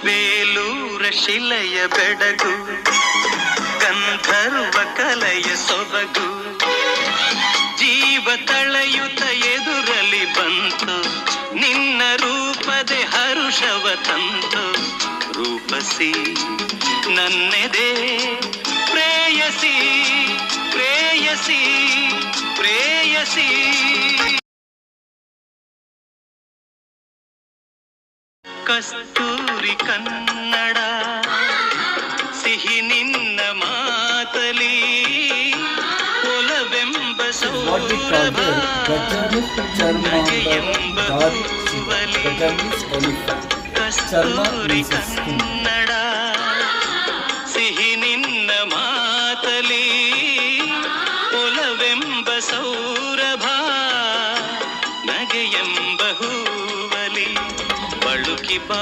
ಬೇಲೂರ ಶಿಲೆಯ ಬೆಡಗು ಗಂಧರ್ವ ಕಲೆಯ ಸೊಬಗು ಜೀವ ತಳೆಯುತ್ತ ಎದುರಲಿ ಬಂತು ನಿನ್ನ ರೂಪದೆ ಹರುಷವ ತಂತು ರೂಪಸಿ ನನ್ನೆದೆ ಪ್ರೇಯಸಿ ಪ್ರೇಯಸಿ ಪ್ರೇಯಸಿ ಕಸ್ತೂರಿ ಕನ್ನಡ ಸಿಹಿ ನಿನ್ನ ಮಾತಲಿ ಒಲವೆಂಬ ಸೌರಭ ನಗೆಯೆಂಬ ಹೂವಲಿ ಕಸ್ತೂರಿ ಕನ್ನಡ ಸಿಹಿ ನಿನ್ನ ಮಾತಲಿ ಒಲವೆಂಬ ಸೌರಭ ನಗೆಯೆಂಬ ಹೂವಲಿ ಬಳುಕಿ ಬಾ